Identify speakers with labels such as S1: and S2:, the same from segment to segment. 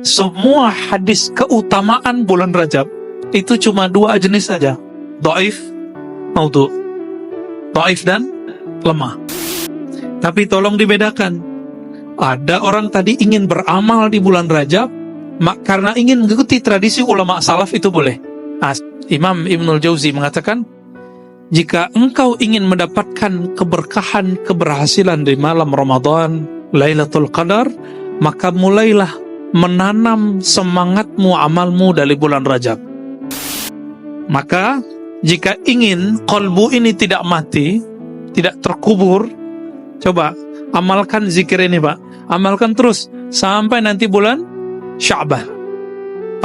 S1: semua hadis keutamaan bulan Rajab itu cuma dua jenis saja, dhaif, maudhu. Dhaif dan lemah. Tapi tolong dibedakan. Ada orang tadi ingin beramal di bulan Rajab karena ingin mengikuti tradisi ulama salaf, itu boleh. Imam Ibnul Jauzi mengatakan, jika engkau ingin mendapatkan keberkahan, keberhasilan di malam Ramadan, Lailatul Qadar, maka mulailah menanam semangatmu, amalmu dari bulan Rajab. Maka jika ingin qalbu ini tidak mati, tidak terkubur, coba amalkan zikir ini, Pak. Amalkan terus sampai nanti bulan Sya'ban.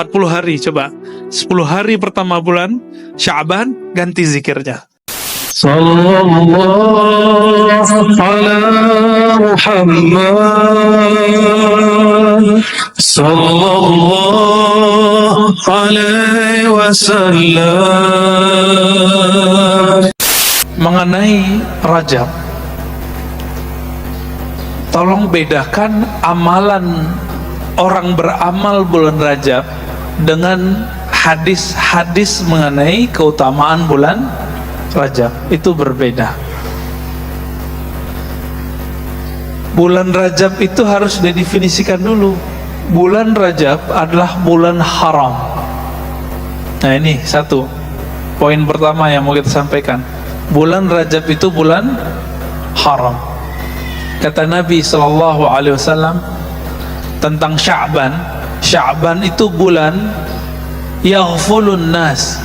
S1: 40 hari coba. 10 hari pertama bulan Sya'ban ganti zikirnya. Sallallahu ala Muhammad sallallahu alaihi wasallam. Mengenai Rajab, tolong bedakan amalan orang beramal bulan Rajab dengan hadis-hadis mengenai keutamaan bulan Rajab. Itu berbeda. Bulan Rajab itu harus didefinisikan dulu. Bulan Rajab adalah bulan haram. Nah, ini satu poin pertama yang mau kita sampaikan. Bulan Rajab itu bulan haram. Kata Nabi SAW tentang Sya'ban, Sya'ban itu bulan yaghfulun nas,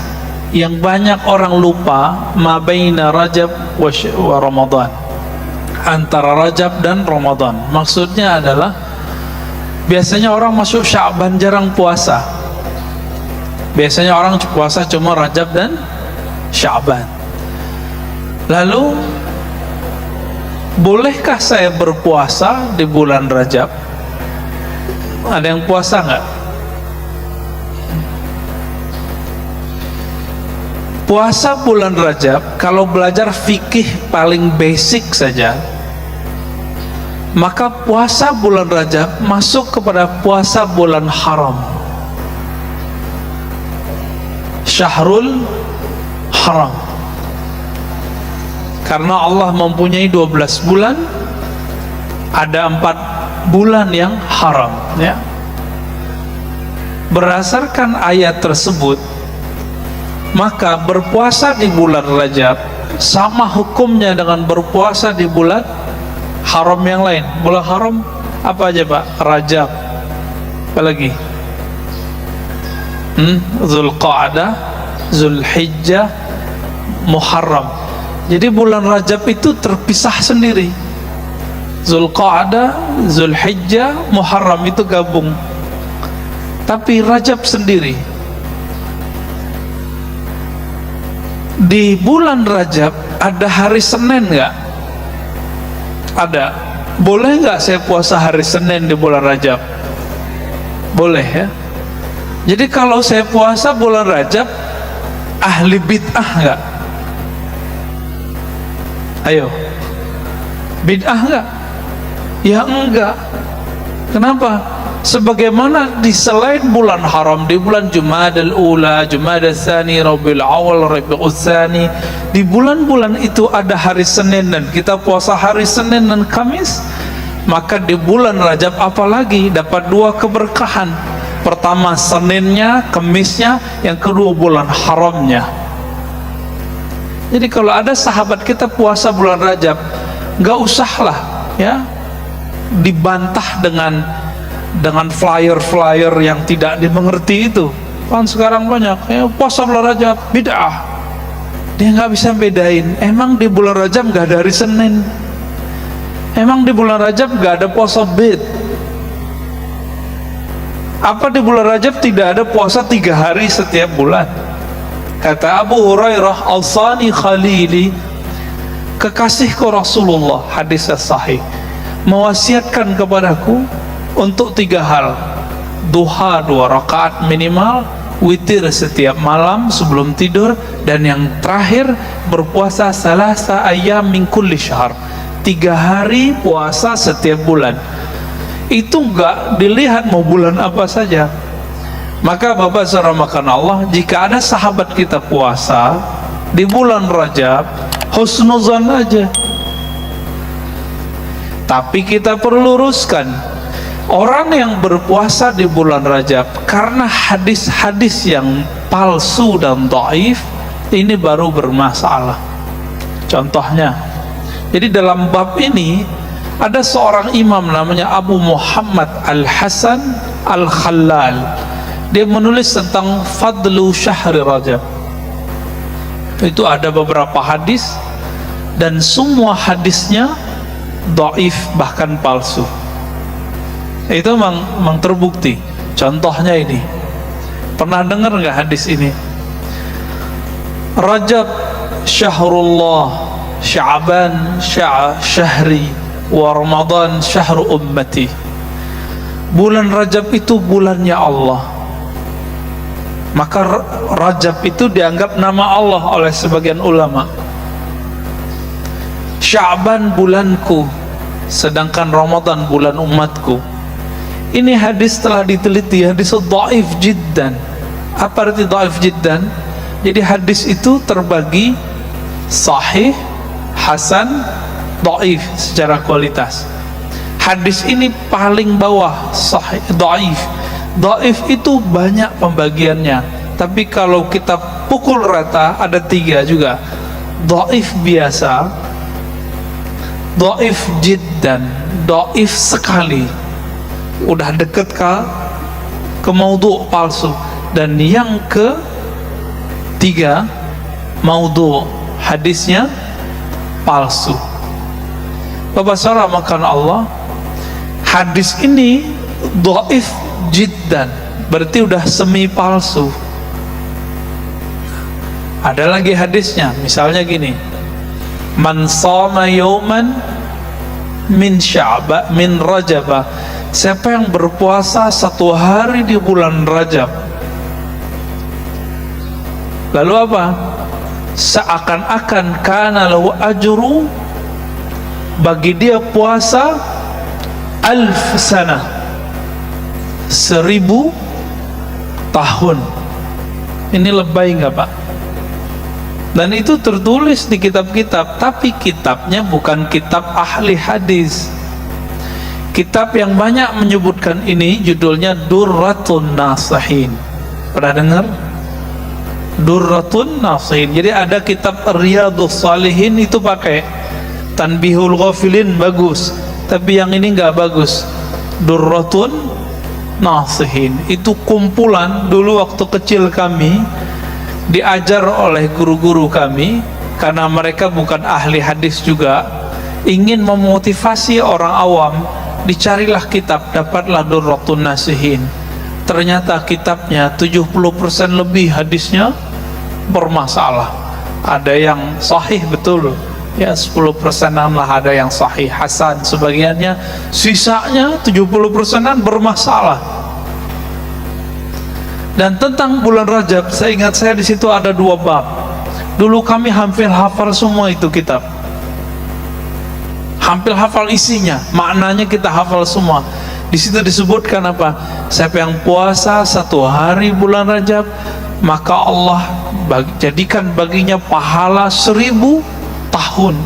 S1: yang banyak orang lupa, ma baina Rajab wa Ramadan, antara Rajab dan Ramadan. Maksudnya adalah biasanya orang masuk Sya'ban jarang puasa. Biasanya orang puasa cuma Rajab dan Sya'ban. Lalu bolehkah saya berpuasa di bulan Rajab? Ada yang puasa nggak? Puasa bulan Rajab, kalau belajar fikih paling basic saja, maka puasa bulan Rajab masuk kepada puasa bulan haram. Syahrul haram. Karena Allah mempunyai 12 bulan, ada 4 bulan yang haram, ya. Berdasarkan ayat tersebut, maka berpuasa di bulan Rajab sama hukumnya dengan berpuasa di bulan haram yang lain. Bulan haram apa aja, Pak? Rajab, apa lagi? Zulqa'dah, Zulhijjah, Muharram. Jadi bulan Rajab itu terpisah sendiri. Zulqa'dah, Zulhijjah, Muharram itu gabung. Tapi Rajab sendiri. Di bulan Rajab ada hari Senin nggak? Ada. Boleh nggak saya puasa hari Senin di bulan Rajab? Boleh, ya. Jadi kalau saya puasa bulan Rajab, ahli bid'ah nggak? Ayo, bid'ah nggak? Ya enggak. Kenapa? Sebagaimana di selain bulan haram, di bulan Jumadal Ula, Jumadal Tsani, Rabiul Awal, Rabiul Tsani, di bulan-bulan itu ada hari Senin dan kita puasa hari Senin dan Kamis. Maka di bulan Rajab apalagi dapat 2 keberkahan. Pertama Seninnya, Kamisnya, yang kedua bulan haramnya. Jadi kalau ada sahabat kita puasa bulan Rajab, nggak usahlah, ya, dibantah dengan flyer-flyer yang tidak dimengerti itu. Kan sekarang banyak, ya, puasa bulan Rajab bid'ah. Dia nggak bisa bedain. Emang di bulan Rajab nggak ada hari Senin? Emang di bulan Rajab nggak ada puasa bid? Apa di bulan Rajab tidak ada puasa 3 hari setiap bulan? Kata Abu Hurairah, "Al-Sani Khalili," kekasihku Rasulullah, hadis sahih, mewasiatkan kepadaku untuk 3 hal: duha 2 rakaat minimal, witir setiap malam sebelum tidur, dan yang terakhir berpuasa salasa ayyam min kulli syahr, 3 hari puasa setiap bulan. itu enggak dilihat mau bulan apa saja. Maka Bapak saudara makan Allah, jika ada sahabat kita puasa di bulan Rajab, husnuzan aja. Tapi kita perlu luruskan, orang yang berpuasa di bulan Rajab karena hadis-hadis yang palsu dan dhaif, ini baru bermasalah. Contohnya, jadi dalam bab ini ada seorang imam namanya Abu Muhammad Al-Hasan Al-Khallal. Dia menulis tentang fadlu syahri Rajab. Itu ada beberapa hadis dan semua hadisnya dhaif, bahkan palsu. Itu memang terbukti. Contohnya ini, pernah dengar nggak hadis ini? Rajab syahrullah, Sya'ban syahri, wa Ramadan syahru ummati. Bulan Rajab itu bulannya Allah. Maka Rajab itu dianggap nama Allah oleh sebagian ulama. Sya'ban bulanku, sedangkan Ramadan bulan umatku. Ini hadis telah diteliti, hadis dhaif jiddan. Apa arti dhaif jiddan? Jadi hadis itu terbagi sahih, hasan, dhaif secara kualitas. Hadis ini paling bawah sahih, dhaif. Dhaif itu banyak pembagiannya, tapi kalau kita pukul rata ada 3 juga. Dhaif biasa, dhaif jiddan, dhaif sekali, udah deket ke maudhu palsu. Dan yang ketiga, maudhu, hadisnya palsu. Bapak saudara makan Allah, hadis ini dhaif jiddan, berarti udah semi palsu. Ada lagi hadisnya, misalnya gini, man shoma yawman min sya'ba min rajaba, siapa yang berpuasa 1 hari di bulan Rajab, lalu apa? Seakan-akan kana lahu ajru, bagi dia puasa 1000 sana, 1000 tahun. Ini lebay nggak Pak? Dan itu tertulis di kitab-kitab, tapi kitabnya bukan kitab ahli hadis. Kitab yang banyak menyebutkan ini judulnya Durratun Nasihin. Pernah dengar? Durratun Nasihin. Jadi ada kitab Riyadhus Shalihin itu pakai, Tanbihul Ghafilin bagus, tapi yang ini nggak bagus. Durratun Nasihin itu kumpulan dulu waktu kecil kami diajar oleh guru-guru kami, karena mereka bukan ahli hadis juga, ingin memotivasi orang awam. Dicarilah kitab, dapatlah Durratun Nasihin. Ternyata kitabnya 70% lebih hadisnya bermasalah. Ada yang sahih betul, ya 10%an lah ada yang sahih hasan sebagiannya, sisanya 70%an bermasalah. Dan tentang bulan Rajab, saya ingat saya di situ ada 2 bab. Dulu kami hampir hafal semua itu kitab, hampir hafal isinya, maknanya kita hafal semua. Di situ disebutkan apa? Siapa yang puasa 1 hari bulan Rajab, maka Allah jadikan baginya pahala 1000 tahun.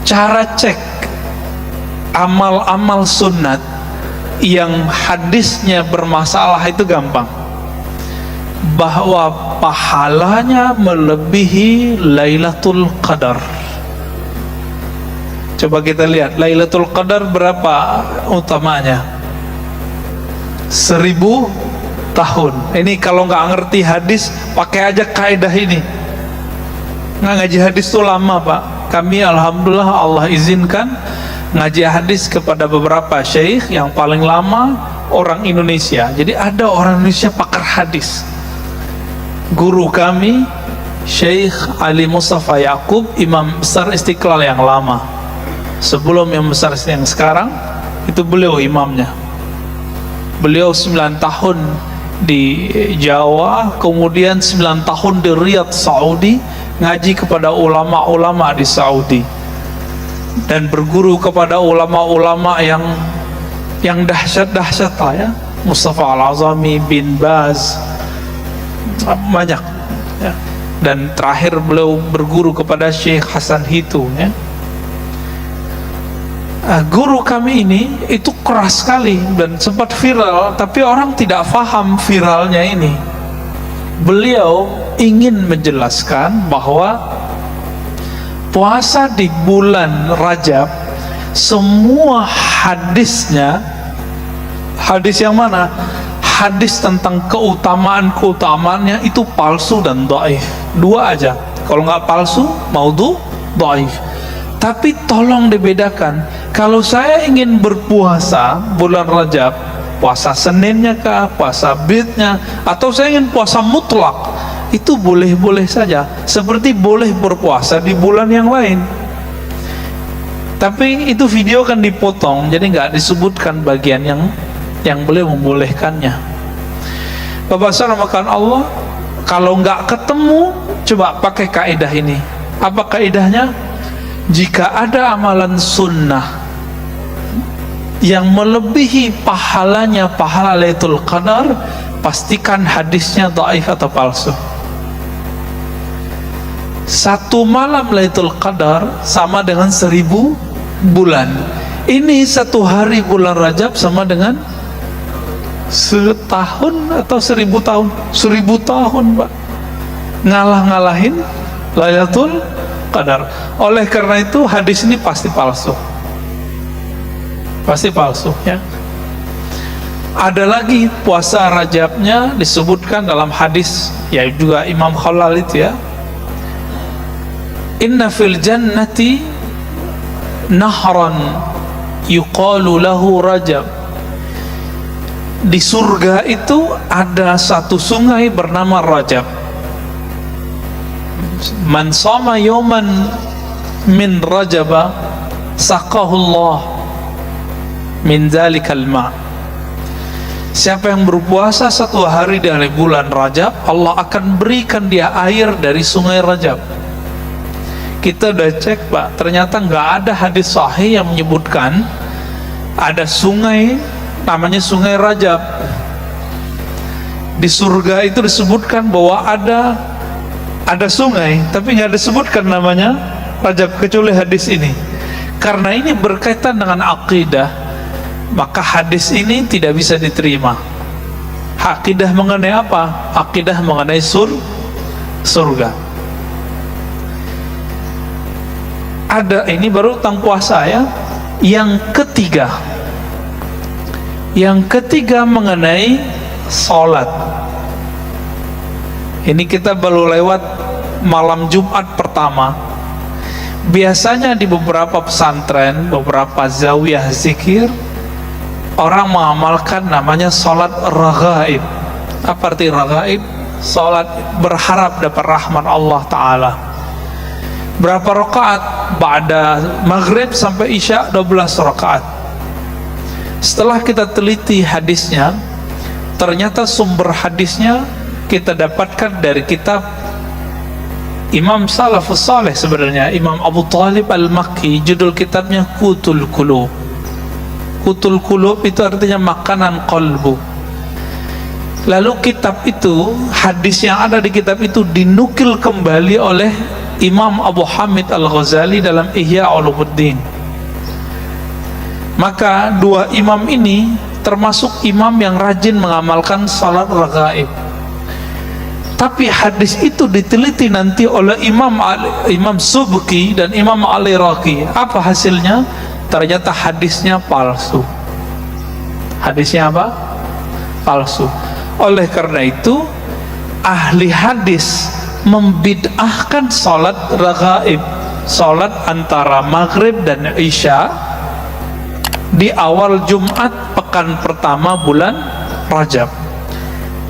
S1: Cara cek amal-amal sunnat yang hadisnya bermasalah itu gampang, bahwa pahalanya melebihi Lailatul Qadar. Coba kita lihat Lailatul Qadar berapa utamanya? 1000 tahun. Ini kalau nggak ngerti hadis, pakai aja kaidah ini. Nggak ngaji hadis tuh lama Pak. Kami alhamdulillah Allah izinkan ngaji hadis kepada beberapa syekh, yang paling lama orang Indonesia. Jadi ada orang Indonesia pakar hadis. Guru kami Syekh Ali Mustafa Yaqub, imam besar Istiqlal yang lama. Sebelum yang besar yang sekarang, itu beliau imamnya. Beliau 9 tahun di Jawa, kemudian 9 tahun di Riyadh, Saudi, ngaji kepada ulama-ulama di Saudi. dan berguru kepada ulama-ulama yang dahsyat-dahsyat lah ya, Mustafa Al-Azami, bin Baz, banyak ya. Dan terakhir beliau berguru kepada Syekh Hasan Hitu ya. Guru kami ini itu keras sekali dan sempat viral, tapi orang tidak paham viralnya ini. Beliau ingin menjelaskan bahwa puasa di bulan Rajab, semua hadisnya, hadis yang mana? Hadis tentang keutamaan-keutamaannya itu palsu dan dhaif. Dua aja. Kalau nggak palsu, maudhu, dhaif. Tapi tolong dibedakan. Kalau saya ingin berpuasa bulan Rajab, puasa Seninnya kah, puasa Bidnya, atau saya ingin puasa mutlak, itu boleh-boleh saja. Seperti boleh berpuasa di bulan yang lain. Tapi itu video kan dipotong, jadi nggak disebutkan bagian yang boleh membolehkannya. Bapak saudara Allah, kalau nggak ketemu, coba pakai kaidah ini. Apa kaidahnya? Jika ada amalan sunnah yang melebihi pahalanya pahala Lailatul Qadar, pastikan hadisnya dhaif atau palsu. Satu malam Lailatul Qadar sama dengan 1000 bulan. Ini satu hari bulan Rajab sama dengan setahun atau 1000 tahun. 1000 tahun, Pak. Ngalah-ngalahin Lailatul Qadar. Oleh karena itu hadis ini pasti palsu. Pasti palsu ya. Ada lagi puasa Rajabnya disebutkan dalam hadis ya juga Imam Khalal itu ya. Inna fil jannati nahran yuqalu lahu Rajab. Di surga itu ada satu sungai bernama Rajab. Man shoma yawman min Rajaba saqahullah min zalikal ma. Siapa yang berpuasa satu hari dari bulan Rajab, Allah akan berikan dia air dari sungai Rajab. Kita udah cek, Pak, ternyata nggak ada hadis sahih yang menyebutkan ada sungai namanya sungai Rajab. Di surga itu disebutkan bahwa ada sungai, tapi nggak disebutkan namanya Rajab kecuali hadis ini. Karena ini berkaitan dengan akidah, maka hadis ini tidak bisa diterima. Akidah mengenai apa? Akidah mengenai surga. Ada, ini baru tentang puasa ya. Yang ketiga mengenai sholat. Ini kita baru lewat malam Jumat pertama. Biasanya di beberapa pesantren, beberapa zawiyah zikir, orang mengamalkan namanya sholat raghaib. Apa arti raghaib? Sholat berharap dapat rahmat Allah Ta'ala. Berapa rakaat? Ba'da maghrib sampai isya 12 rakaat. Setelah kita teliti hadisnya, ternyata sumber hadisnya kita dapatkan dari kitab Imam Salafus Saleh, sebenarnya Imam Abu Talib Al-Makki. Judul kitabnya Qutul Qulub. Qutul Qulub itu artinya makanan qalbu. Lalu kitab itu, hadis yang ada di kitab itu dinukil kembali oleh Imam Abu Hamid Al-Ghazali dalam Ihya Ulumuddin. Maka dua imam ini termasuk imam yang rajin mengamalkan salat raghaib. Tapi hadis itu diteliti nanti oleh Imam Subki dan Imam Al-Iraqi. Apa hasilnya? Ternyata hadisnya palsu. Hadisnya apa? Palsu. Oleh karena itu ahli hadis membid'ahkan salat raghaib, salat antara maghrib dan isya di awal Jumat pekan pertama bulan Rajab.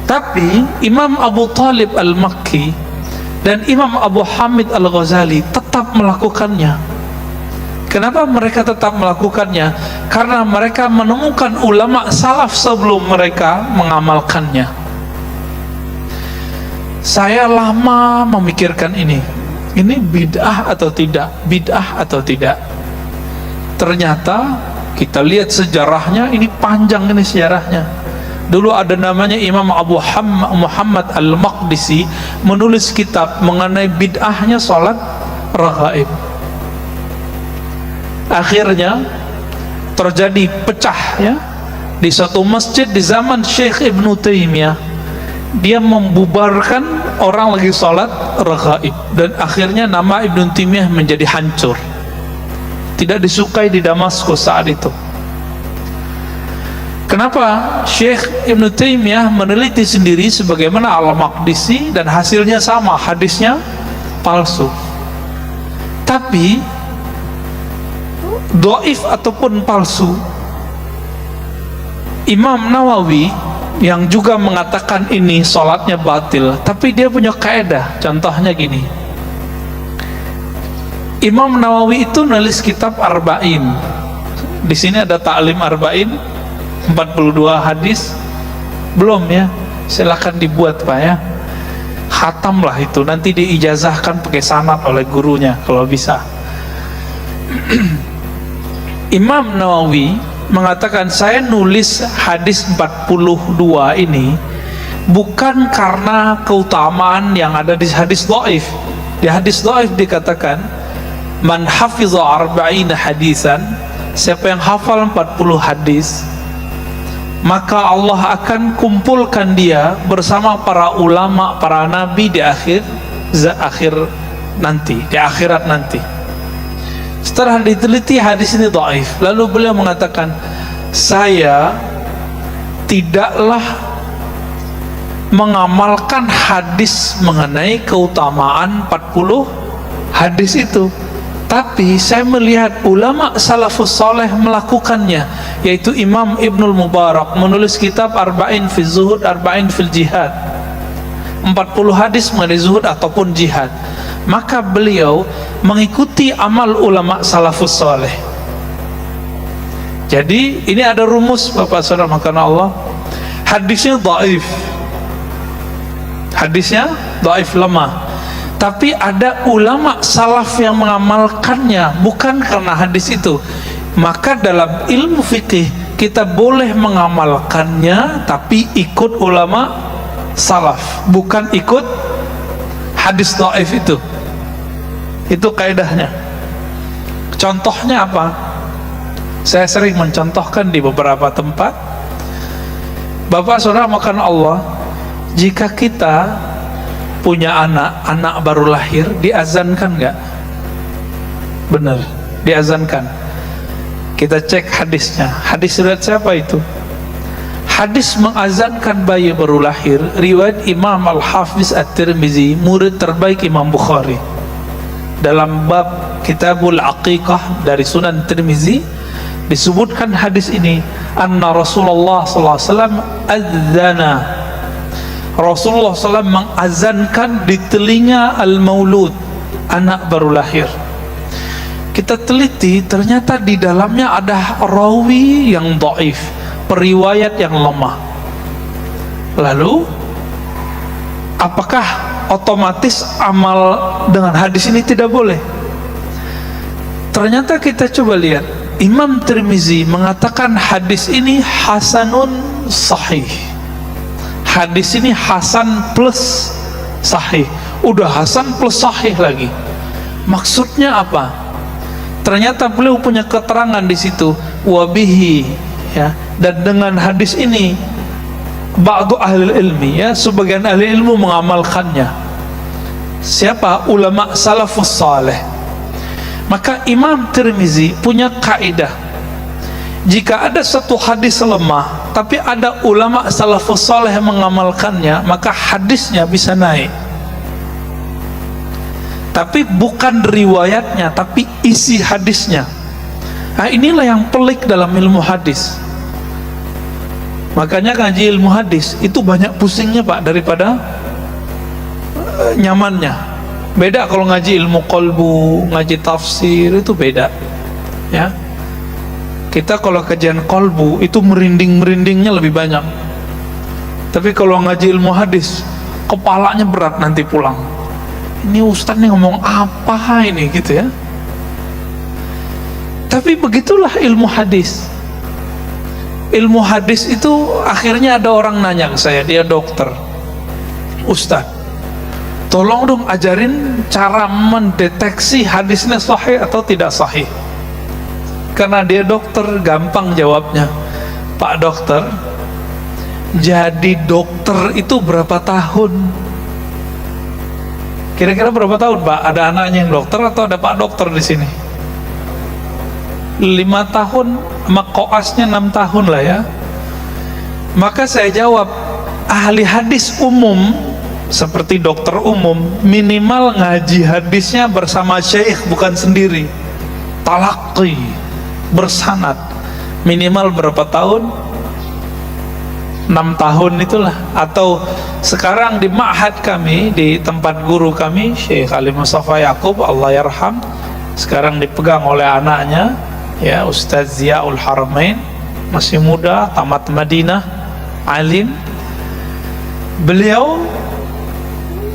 S1: Tapi Imam Abu Talib Al-Makki dan Imam Abu Hamid Al-Ghazali tetap melakukannya. Kenapa mereka tetap melakukannya? Karena mereka menemukan ulama salaf sebelum mereka mengamalkannya. Saya lama memikirkan ini bid'ah atau tidak, bid'ah atau tidak. ternyata kita lihat sejarahnya, ini panjang ini sejarahnya. Dulu ada namanya Imam Abu Muhammad Al-Maqdisi, menulis kitab mengenai bid'ahnya sholat raghaib. Akhirnya terjadi pecah ya di satu masjid di zaman Syekh Ibnu Taimiyah. Dia membubarkan orang lagi sholat raghaib, dan akhirnya nama Ibnu Taimiyah menjadi hancur, tidak disukai di Damaskus saat itu. Kenapa? Syekh Ibnu Taimiyah meneliti sendiri sebagaimana Al-Maqdisi, dan hasilnya sama, hadisnya palsu. Tapi dhaif ataupun palsu, Imam Nawawi yang juga mengatakan ini sholatnya batil, tapi dia punya kaedah. Contohnya gini, Imam Nawawi itu nulis kitab Arba'in. Di sini ada Ta'lim Arba'in, 42 hadis. Belum ya? Silahkan dibuat Pak ya. Khatam lah itu, nanti diijazahkan pakai sanad oleh gurunya kalau bisa. Imam Nawawi mengatakan, saya nulis hadis 42 ini bukan karena keutamaan yang ada di hadis dhaif. Di hadis dhaif dikatakan, man hafiza arba'ina hadisan, siapa yang hafal 40 hadis, maka Allah akan kumpulkan dia bersama para ulama, para nabi di akhir nanti, di akhirat nanti. Setelah diteliti hadis ini dhaif, lalu beliau mengatakan, saya tidaklah mengamalkan hadis mengenai keutamaan 40 hadis itu, tapi saya melihat ulama salafus saleh melakukannya, yaitu Imam Ibnul Mubarak menulis kitab Arba'in fil Zuhud, Arba'in fil Jihad, 40 hadis mengenai zuhud ataupun jihad. Maka beliau mengikuti amal ulama salafus saleh. Jadi ini ada rumus Bapak Saudara makan Allah. Hadisnya dhaif, hadisnya dhaif, lemah, tapi ada ulama salaf yang mengamalkannya bukan karena hadis itu. Maka dalam ilmu fikih kita boleh mengamalkannya tapi ikut ulama salaf, bukan ikut hadis dhaif itu. Itu kaidahnya. Contohnya apa? Saya sering mencontohkan di beberapa tempat. Bapak Saudara makan Allah, jika kita punya anak baru lahir, diazankan nggak? Benar, diazankan. Kita cek hadisnya. Hadis riwayat siapa itu? Hadis mengazankan bayi baru lahir riwayat Imam Al-Hafiz At-Tirmizi, murid terbaik Imam Bukhari. Dalam bab Kitabul Aqiqah dari Sunan Tirmizi disebutkan hadis ini, anna Rasulullah sallallahu alaihi wasallam adzana. Rasulullah SAW mengazankan di telinga al-maulud, anak baru lahir. Kita teliti, ternyata di dalamnya ada rawi yang dhaif, periwayat yang lemah. Lalu apakah otomatis amal dengan hadis ini tidak boleh? Ternyata kita coba lihat, Imam Tirmizi mengatakan hadis ini hasanun sahih. Hadis ini hasan plus sahih. Udah hasan plus sahih lagi. Maksudnya apa? Ternyata beliau punya keterangan di situ, wabihi, ya. Dan dengan hadis ini ba'du ahli ilmi, ya, sebagian ahli ilmu mengamalkannya. Siapa? Ulama salafus saleh. Maka Imam Tirmizi punya kaidah, jika ada satu hadis lemah tapi ada ulama salafus saleh yang mengamalkannya, maka hadisnya bisa naik. Tapi bukan riwayatnya, tapi isi hadisnya. Nah, inilah yang pelik dalam ilmu hadis. Makanya ngaji ilmu hadis itu banyak pusingnya Pak daripada nyamannya. Beda kalau ngaji ilmu qalbu, ngaji tafsir, itu beda, ya. Kita kalau kajian qalbu itu merinding-merindingnya lebih banyak. Tapi kalau ngaji ilmu hadis, kepalanya berat nanti pulang. Ini ustaz nih ngomong apa ini, gitu ya. Tapi begitulah ilmu hadis. Ilmu hadis itu akhirnya ada orang nanya ke saya, dia dokter, Ustaz, tolong dong ajarin cara mendeteksi hadisnya sahih atau tidak sahih. Karena dia dokter, gampang jawabnya. Pak dokter, jadi dokter itu berapa tahun? Kira-kira berapa tahun, Pak? Ada anaknya yang dokter atau ada Pak dokter di sini? 5 tahun, sama koasnya 6 tahun lah ya. Maka saya jawab, ahli hadis umum seperti dokter umum minimal ngaji hadisnya bersama syekh, bukan sendiri. Talaqi, bersanad, minimal berapa tahun? 6 tahun itulah. Atau sekarang di ma'had kami, di tempat guru kami Syekh Ali Mustafa Yaqub, Allah yarham, sekarang dipegang oleh anaknya ya, Ustaz Ziaul Haramain, masih muda, tamat Madinah, alim. Beliau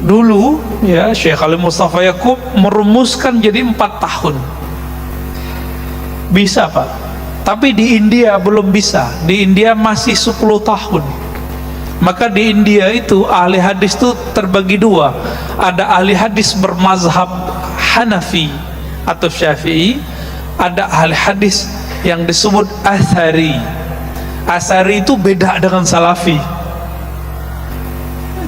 S1: dulu ya, Syekh Ali Mustafa Yaqub merumuskan jadi 4 tahun. Bisa Pak, tapi di India belum bisa. Di India masih 10 tahun. Maka di India itu ahli hadis itu terbagi 2. Ada ahli hadis bermazhab Hanafi atau Syafi'i, ada ahli hadis yang disebut Athari. Athari itu beda dengan Salafi,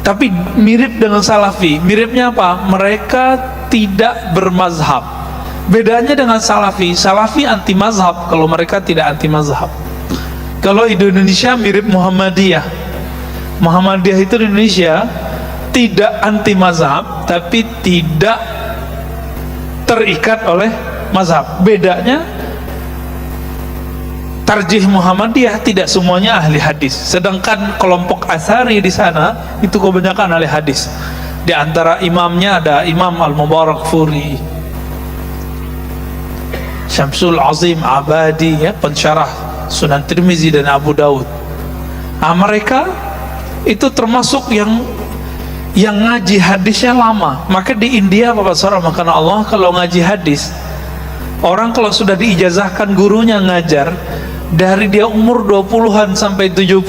S1: tapi mirip dengan Salafi. Miripnya apa? Mereka tidak bermazhab. Bedanya dengan Salafi, Salafi anti mazhab, kalau mereka tidak anti mazhab. Kalau di Indonesia mirip Muhammadiyah. Muhammadiyah itu di Indonesia tidak anti mazhab, tapi tidak terikat oleh mazhab. Bedanya, tarjih Muhammadiyah tidak semuanya ahli hadis, sedangkan kelompok Athari di sana itu kebanyakan ahli hadis. Di antara imamnya ada Imam Al-Mubarakfuri, Syamsul Azim Abadi ya, pensyarah Sunan Tirmizi dan Abu Daud. Nah, mereka itu termasuk yang ngaji hadisnya lama. Maka di India, Bapak Saudara, karena Allah, kalau ngaji hadis, orang kalau sudah diijazahkan gurunya ngajar, dari dia umur 20-an sampai 70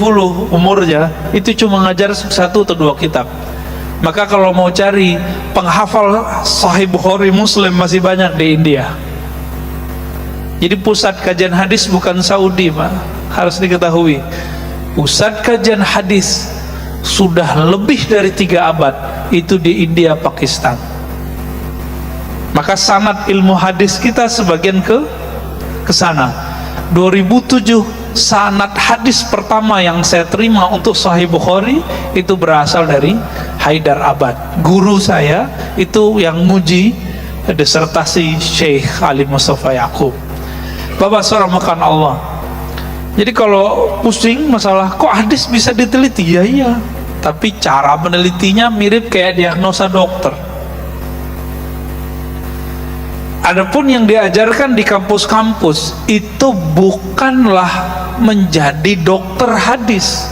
S1: umurnya, itu cuma ngajar 1 atau 2 kitab. Maka kalau mau cari penghafal Sahih Bukhari Muslim masih banyak di India. Jadi pusat kajian hadis bukan Saudi, Pak, harus diketahui. Pusat kajian hadis sudah lebih dari 3 abad itu di India, Pakistan. Maka sanad ilmu hadis kita sebagian ke sana. 2007 sanad hadis pertama yang saya terima untuk Sahih Bukhari itu berasal dari Haidar Abad. Guru saya itu yang nguji disertasi Syekh Ali Mustafa Yaqub. Bapak Saudara makan Allah. Jadi kalau pusing masalah kok hadis bisa diteliti, ya iya, tapi cara menelitinya mirip kayak diagnosa dokter. Adapun yang diajarkan di kampus-kampus itu bukanlah menjadi dokter hadis.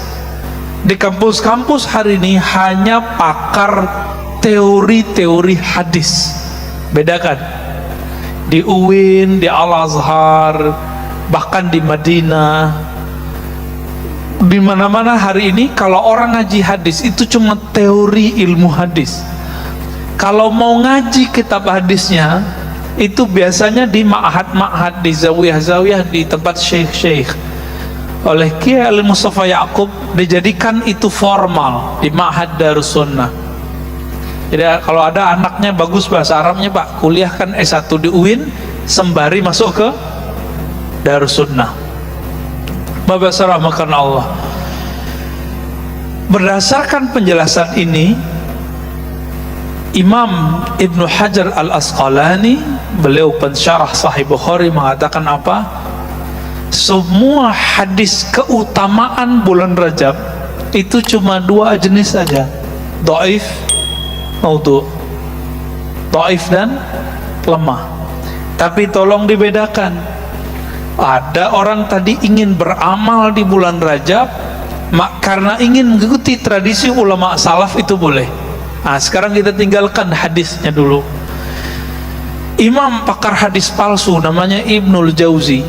S1: Di kampus-kampus hari ini hanya pakar teori-teori hadis. Bedakan. Di UIN, di Al-Azhar, bahkan di Madinah, di mana-mana hari ini kalau orang ngaji hadis itu cuma teori ilmu hadis. Kalau mau ngaji kitab hadisnya itu biasanya di ma'had-ma'had, di zawiyah-zawiyah, di tempat syekh-syekh. Oleh Kiai Ali Mustafa Yaqub dijadikan itu formal di Ma'had Darus Sunnah. Jadi kalau ada anaknya bagus bahasa Arabnya, Pak, kuliahkan S1 di UIN sembari masuk ke Darus Sunnah. Bapak Saudara Allah, berdasarkan penjelasan ini, Imam Ibnu Hajar Al-Asqalani, beliau pensyarah Sahih Bukhari, mengatakan apa? Semua hadis keutamaan bulan Rajab itu cuma 2 jenis saja, dhaif, maudhu. Dhaif dan lemah. Tapi tolong dibedakan. Ada orang tadi ingin beramal di bulan Rajab karena ingin mengikuti tradisi ulama salaf, itu boleh. Nah, sekarang kita tinggalkan hadisnya dulu. Imam pakar hadis palsu namanya Ibnul Jauzi,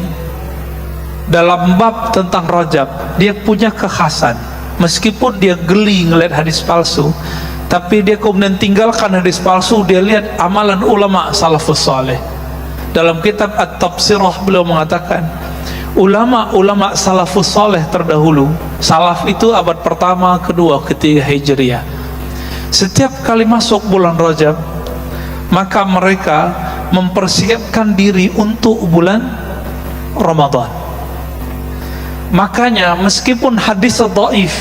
S1: dalam bab tentang Rajab dia punya kekhasan, meskipun dia geli ngelihat hadis palsu, tapi dia kemudian tinggalkan hadis palsu, dia lihat amalan ulama salafus saleh. Dalam kitab At-Tafsirah beliau mengatakan, ulama-ulama salafus saleh terdahulu, salaf itu abad pertama, kedua, ketiga Hijriah, setiap kali masuk bulan Rajab maka mereka mempersiapkan diri untuk bulan Ramadan. Makanya meskipun hadis dhaif,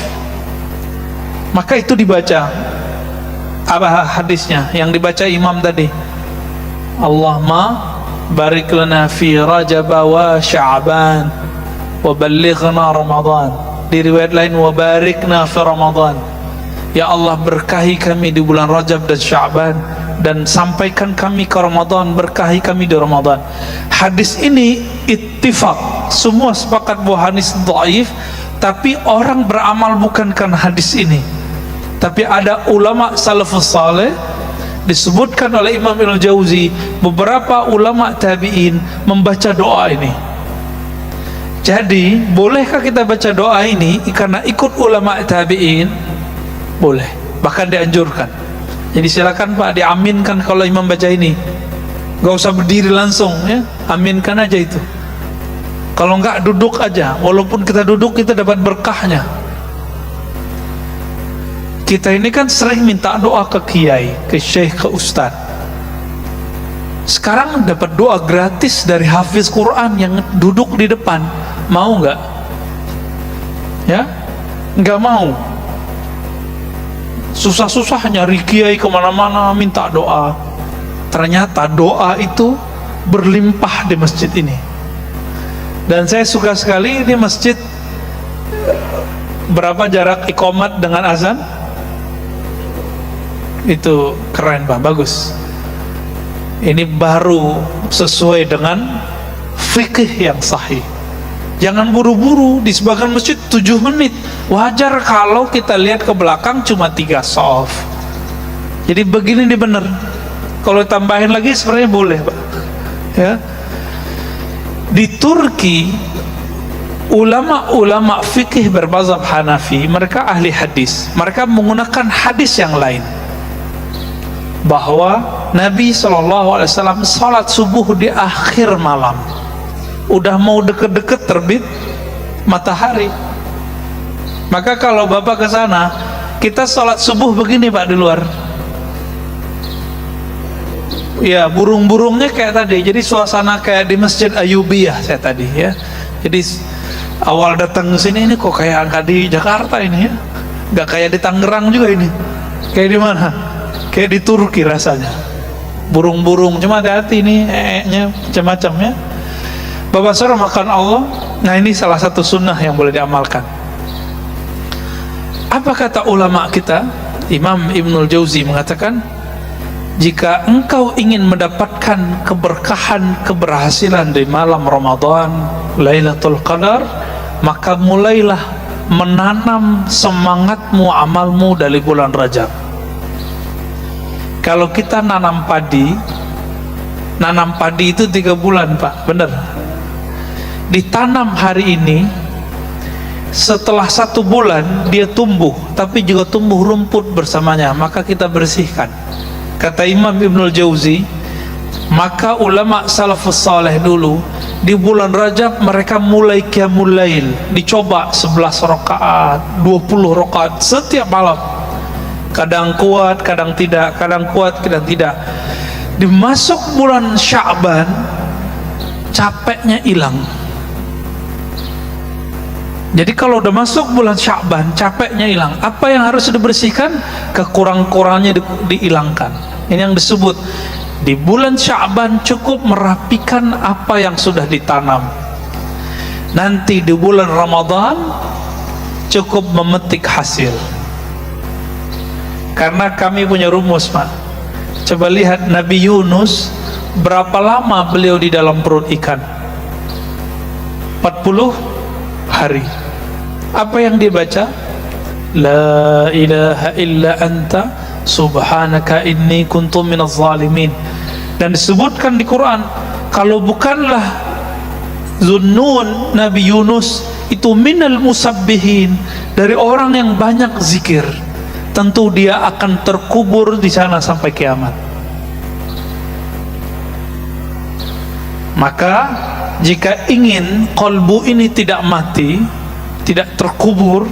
S1: maka itu dibaca. Apa hadisnya yang dibaca imam tadi? Allahumma barik lana fi Rajab wa Sya'ban wa ballighna Ramadan. Di riwayat lain wa barikna fi Ramadan. Ya Allah, berkahi kami di bulan Rajab dan Sya'ban, dan sampaikan kami ke Ramadan, berkahi kami di Ramadan. Hadis ini ittifaq, semua sepakat bahwa hadis dhaif, tapi orang beramal bukan karena hadis ini. Tapi ada ulama salafus saleh, disebutkan oleh Imam Ibnul Jauzi, beberapa ulama tabi'in membaca doa ini. Jadi bolehkah kita baca doa ini karena ikut ulama tabi'in? Boleh, bahkan dianjurkan. Jadi silakan Pak, diaminkan kalau imam baca ini, gak usah berdiri langsung ya, aminkan aja itu. Kalau enggak duduk aja, walaupun kita duduk kita dapat berkahnya. Kita ini kan sering minta doa ke kiai, ke syekh, ke ustadz. Sekarang dapat doa gratis dari hafiz Quran yang duduk di depan. Mau nggak? Ya, nggak mau. Susah-susah nyari kiai kemana-mana minta doa. Ternyata doa itu berlimpah di masjid ini. Dan saya suka sekali di masjid, berapa jarak iqamat dengan azan? Itu keren Pak, bagus. Ini baru sesuai dengan fikih yang sahih. Jangan buru-buru, di sebagian masjid 7 menit. Wajar kalau kita lihat ke belakang cuma 3 shaf. Jadi begini dia benar. Kalau tambahin lagi sebenarnya boleh Pak ya. Di Turki, ulama-ulama fikih bermazhab Hanafi, mereka ahli hadis, mereka menggunakan hadis yang lain, bahwa Nabi SAW salat subuh di akhir malam, udah mau deket-deket terbit matahari. Maka kalau Bapak ke sana, kita salat subuh begini Pak di luar. Ya, burung-burungnya kayak tadi. Jadi suasana kayak di Masjid Ayyubiyah saya tadi ya. Jadi awal datang ke sini ini kok kayak nggak di Jakarta ini ya. Nggak kayak di Tangerang juga ini. Kayak di mana? Kayak di Turki rasanya. Burung-burung, cuma hati-hati ini nya macam-macam ya. Bapak saudara makan Allah. Nah, ini salah satu sunnah yang boleh diamalkan. Apa kata ulama kita? Imam Ibnul Jauzi mengatakan, jika engkau ingin mendapatkan keberkahan, keberhasilan di malam Ramadan, Lailatul Qadar, maka mulailah menanam semangatmu, amalmu dari bulan Rajab. Kalau kita nanam padi itu 3 bulan Pak, benar. Ditanam hari ini, setelah 1 bulan dia tumbuh, tapi juga tumbuh rumput bersamanya, maka kita bersihkan. Kata Imam Ibnul Jauzi, maka ulama salafus saleh dulu di bulan Rajab mereka mulai qiyamul lail, dicoba 11 rakaat, 20 rakaat setiap malam. Kadang kuat, kadang tidak, kadang kuat, kadang tidak. Dimasuk bulan Sya'ban, capeknya hilang. Jadi kalau udah masuk bulan Sya'ban, capeknya hilang. Apa yang harus dibersihkan? Kekurang-kurangnya dihilangkan. Ini yang disebut di bulan Sya'ban cukup merapikan apa yang sudah ditanam. Nanti di bulan Ramadan cukup memetik hasil. Karena kami punya rumus Pak. Coba lihat Nabi Yunus, berapa lama beliau di dalam perut ikan? 40 hari. Apa yang dia baca? La ilaha illa anta subhanaka inni kuntu minaz zalimin. Dan disebutkan di Quran, kalau bukanlah Zunnun, Nabi Yunus itu minal musabbihin, dari orang yang banyak zikir, tentu dia akan terkubur di sana sampai kiamat. Maka jika ingin kolbu ini tidak mati, tidak terkubur,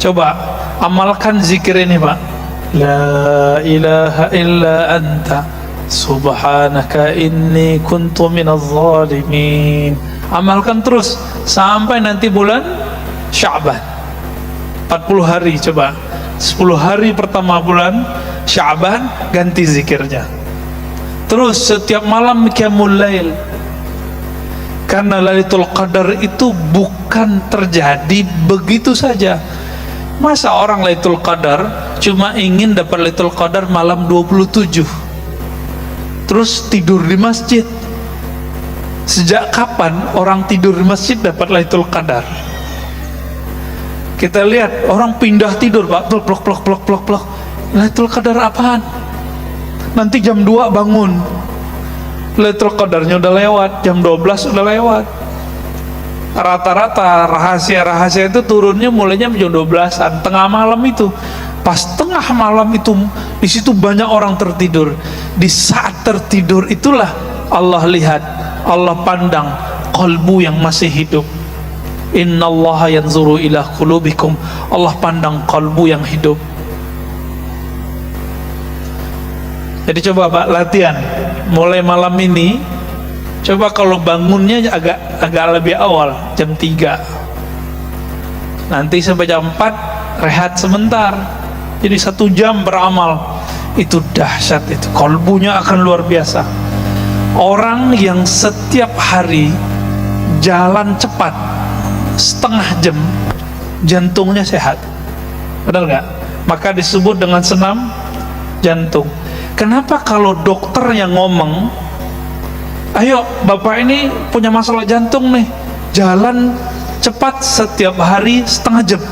S1: coba amalkan zikir ini, Pak. La ilaha illa anta subhanaka inni kuntu minaz zalimin. Amalkan terus sampai nanti bulan Sya'ban, 40 hari. Coba 10 hari pertama bulan Sya'ban ganti zikirnya. Terus setiap malam qiyamul lail. Karena Lailatul Qadar itu bukan terjadi begitu saja. Masa orang Lailatul Qadar cuma ingin dapat Lailatul Qadar malam 27 terus tidur di masjid? Sejak kapan orang tidur di masjid dapat Lailatul Qadar? Kita lihat orang pindah tidur, Pak, plok. Lailatul Qadar apaan? Nanti jam 2 bangun, Lailatul Qadarnya udah lewat, jam 12 udah lewat. Rata-rata rahasia-rahasia itu turunnya mulainya jam 12-an, tengah malam itu. Pas tengah malam itu, di situ banyak orang tertidur. Di saat tertidur itulah Allah lihat, Allah pandang kalbu yang masih hidup. Innallaha yanzuru ila qulubikum. Allah pandang kalbu yang hidup. Jadi coba, Pak, latihan mulai malam ini. Coba kalau bangunnya agak lebih awal, jam 3, nanti sampai jam 4 rehat sebentar, jadi 1 jam beramal. Itu dahsyat, itu kalbunya akan luar biasa. Orang yang setiap hari jalan cepat setengah jam, jantungnya sehat, benar nggak? Maka disebut dengan senam jantung. Kenapa kalau dokter yang ngomong, ayo bapak ini punya masalah jantung nih, jalan cepat setiap hari setengah jam,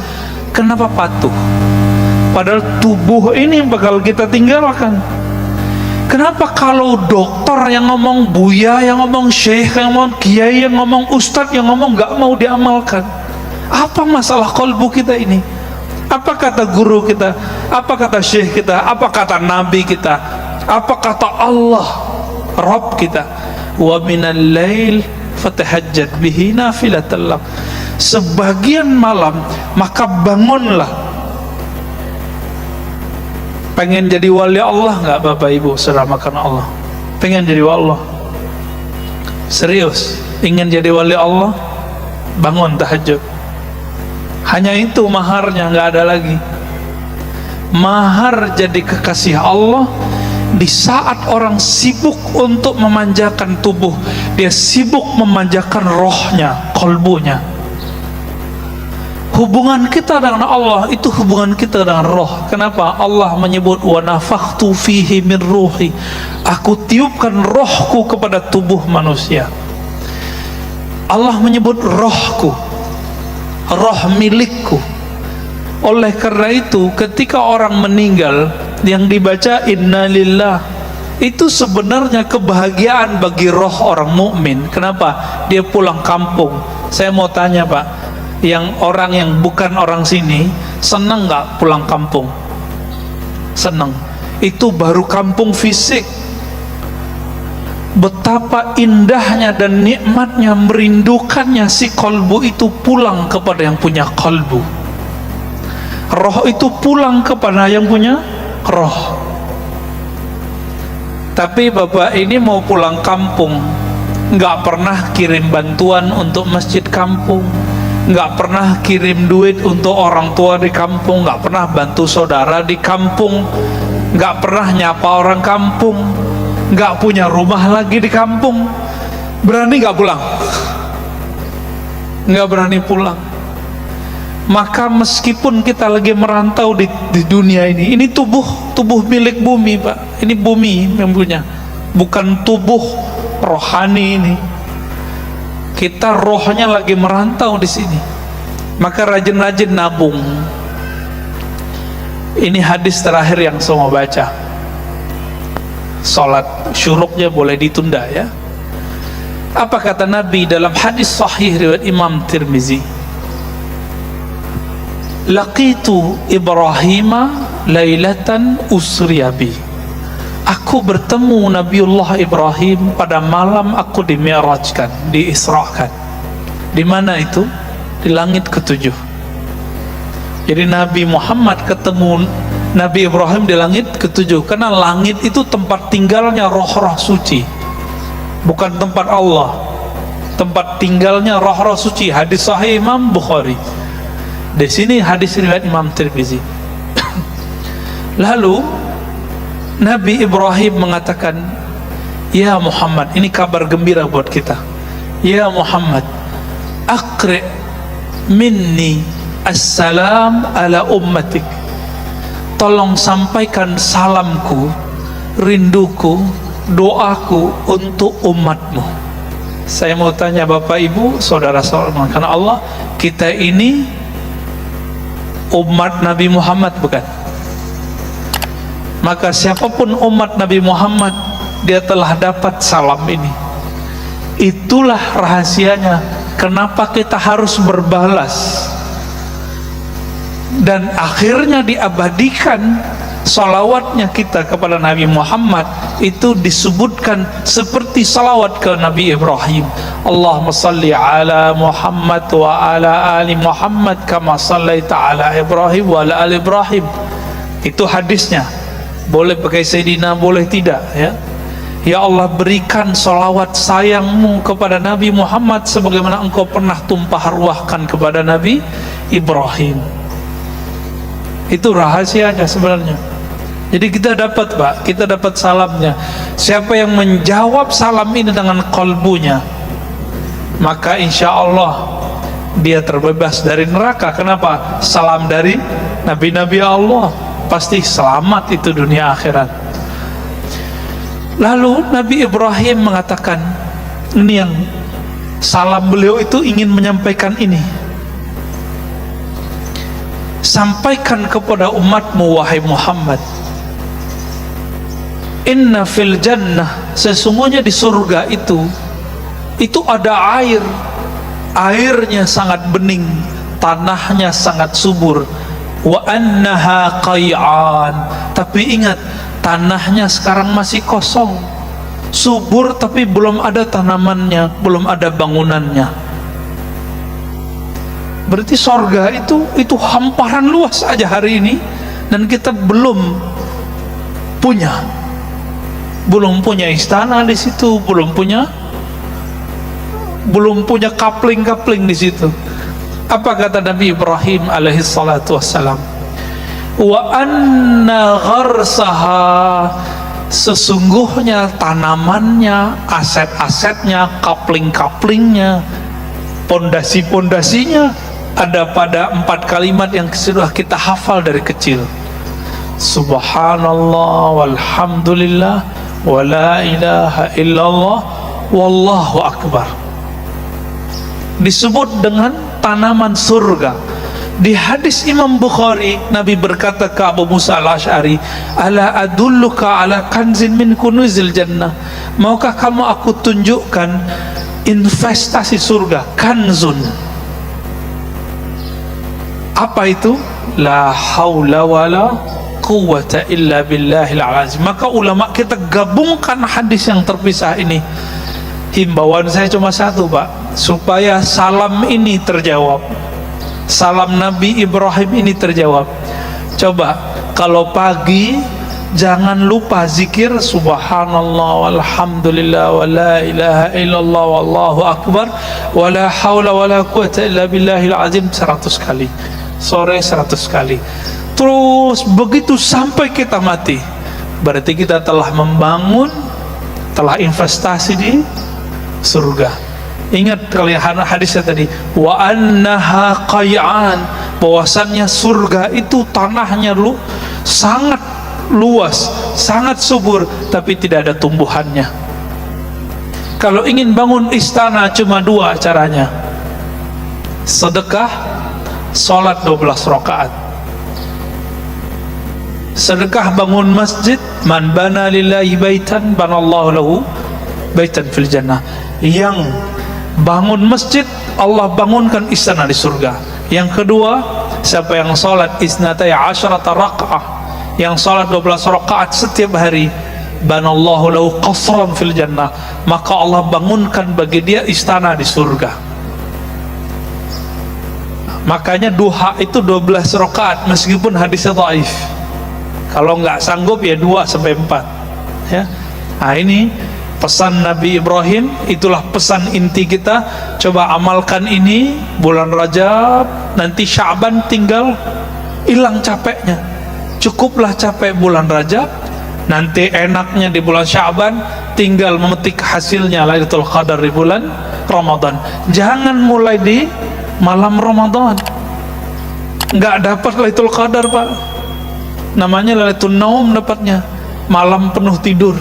S1: kenapa patuh? Padahal tubuh ini bakal kita tinggalkan. Kenapa kalau dokter yang ngomong, buya yang ngomong, syekh yang ngomong, kiai yang ngomong, ustadz yang ngomong nggak mau diamalkan? Apa masalah kalbu kita ini? Apa kata guru kita? Apa kata syekh kita? Apa kata nabi kita? Apa kata Allah Rabb kita? Wa minal lail fatahajjat bihi nafilatan lak. Sebagian malam maka bangunlah. Pengen jadi wali Allah nggak, Bapak Ibu saudara makan Allah? Pengen jadi wali Allah? Serius ingin jadi wali Allah? Bangun tahajud. Hanya itu maharnya, nggak ada lagi. Mahar jadi kekasih Allah di saat orang sibuk untuk memanjakan tubuh, dia sibuk memanjakan rohnya, kalbunya. Hubungan kita dengan Allah itu hubungan kita dengan roh. Kenapa? Allah menyebut wa nafakhtu fihi min ruhi, aku tiupkan rohku kepada tubuh manusia. Allah menyebut rohku, roh milikku. Oleh karena itu ketika orang meninggal yang dibaca innalillah, itu sebenarnya kebahagiaan bagi roh orang mukmin. Kenapa? Dia pulang kampung. Saya mau tanya, Pak, yang orang yang bukan orang sini senang nggak pulang kampung? Senang. Itu baru kampung fisik. Betapa indahnya dan nikmatnya, merindukannya si kalbu itu pulang kepada yang punya kalbu. Roh itu pulang kepada yang punya roh. Tapi bapak ini mau pulang kampung, nggak pernah kirim bantuan untuk masjid kampung, nggak pernah kirim duit untuk orang tua di kampung, nggak pernah bantu saudara di kampung, nggak pernah nyapa orang kampung, nggak punya rumah lagi di kampung, berani nggak pulang? Nggak berani pulang. Maka meskipun kita lagi merantau di dunia ini tubuh milik bumi, Pak. Ini bumi yang punya, bukan tubuh rohani ini. Kita rohnya lagi merantau di sini. Maka rajin-rajin nabung. Ini hadis terakhir yang saya mau baca. Salat syuruknya boleh ditunda ya. Apa kata Nabi dalam hadis sahih riwayat Imam Tirmizi? Laqitu Ibrahima lailatan usriya bi. Aku bertemu Nabiullah Ibrahim pada malam aku dimi'rajkan, diisrakan. Di mana itu? Di langit ketujuh. Jadi Nabi Muhammad ketemu Nabi Ibrahim di langit ketujuh, karena langit itu tempat tinggalnya roh-roh suci, bukan tempat Allah, tempat tinggalnya roh-roh suci. Hadis sahih Imam Bukhari. Di sini hadis riwayat Imam Tirmizi. Lalu Nabi Ibrahim mengatakan, ya Muhammad, ini kabar gembira buat kita. Ya Muhammad, aqri minni assalam ala ummatik. Tolong sampaikan salamku, rinduku, doaku untuk umatmu. Saya mau tanya Bapak Ibu, saudara-saudara, karena Allah, kita ini umat Nabi Muhammad bukan? Maka siapapun umat Nabi Muhammad, dia telah dapat salam ini. Itulah rahasianya kenapa kita harus berbalas, dan akhirnya diabadikan salawatnya kita kepada Nabi Muhammad. Itu disebutkan seperti salawat ke Nabi Ibrahim. Allahumma salli ala Muhammad wa ala ali Muhammad kama sallaita ala Ibrahim wa ala ali Ibrahim. Itu hadisnya. Boleh pakai Sayyidina, boleh tidak ya. Ya Allah, berikan salawat sayangmu kepada Nabi Muhammad sebagaimana engkau pernah tumpah ruahkan kepada Nabi Ibrahim. Itu rahasianya sebenarnya. Jadi kita dapat Pak, kita dapat salamnya. Siapa yang menjawab salam ini dengan kalbunya, maka insya Allah dia terbebas dari neraka. Kenapa? Salam dari Nabi-Nabi Allah, pasti selamat itu dunia akhirat. Lalu Nabi Ibrahim mengatakan, ini yang salam beliau itu ingin menyampaikan ini, sampaikan kepada umatmu wahai Muhammad, inna fil jannah, sesungguhnya di surga itu ada air. Airnya sangat bening, tanahnya sangat subur. Wa annaha qay'an, tapi ingat, tanahnya sekarang masih kosong, subur tapi belum ada tanamannya, belum ada bangunannya. Berarti sorga itu hamparan luas aja hari ini, dan kita belum punya istana di situ, belum punya kapling di situ. Apa kata Nabi Ibrahim alaihi salatu wassalam? Wa anna gharsaha, sesungguhnya tanamannya, aset-asetnya, kapling-kaplingnya, pondasi-pondasinya ada pada 4 kalimat yang sudah kita hafal dari kecil. Subhanallah walhamdulillah wa la ilaha illallah wallahu akbar. Disebut dengan tanaman surga. Di hadis Imam Bukhari, Nabi berkata ke Abu Musa al-Ash'ari, ala adulluka ala kanzin min kunuzil jannah, maukah kamu aku tunjukkan investasi surga, kanzun. Apa itu? La haula wala quwwata illa billahil azim. Maka ulama kita gabungkan hadis yang terpisah ini. Himbauan saya cuma satu Pak, supaya salam ini terjawab, salam Nabi Ibrahim ini terjawab. Coba kalau pagi jangan lupa zikir subhanallah walhamdulillah wa la ilaha illallah wallahu akbar wa la hawla wa la quwwata illa billahil azim 100 kali, sore 100 kali, terus begitu sampai kita mati. Berarti kita telah membangun, telah investasi di surga. Ingat kalian hadisnya tadi, wa annaha qay'an, bahwasannya surga itu tanahnya sangat luas, sangat subur, tapi tidak ada tumbuhannya. Kalau ingin bangun istana cuma 2 caranya: sedekah, sholat 12 rakaat. sedekah bangun masjid, man bana lillahi baitan banallahu lahu baitan fil jannah. Yang bangun masjid, Allah bangunkan istana di surga. Yang kedua, siapa yang salat isnatai asyarata raq'ah, yang salat 12 rakaat setiap hari, banallahu lahu qasran fil jannah, maka Allah bangunkan bagi dia istana di surga. Makanya duha itu 12 rakaat meskipun hadisnya dhaif. Kalau nggak sanggup ya 2 sampai 4 ya. Nah, ini pesan Nabi Ibrahim, itulah pesan inti kita. Coba amalkan ini bulan Rajab, nanti Sya'ban tinggal hilang capeknya. Cukuplah capek bulan Rajab, nanti enaknya di bulan Sya'ban tinggal memetik hasilnya Lailatul Qadar di bulan Ramadan. Jangan mulai di malam Ramadan, nggak dapat Lailatul Qadar Pak, namanya Lailatul Naum, dapatnya malam penuh tidur.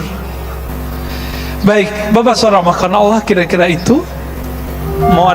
S1: Baik Bapak saudara makan Allah, kira-kira itu mau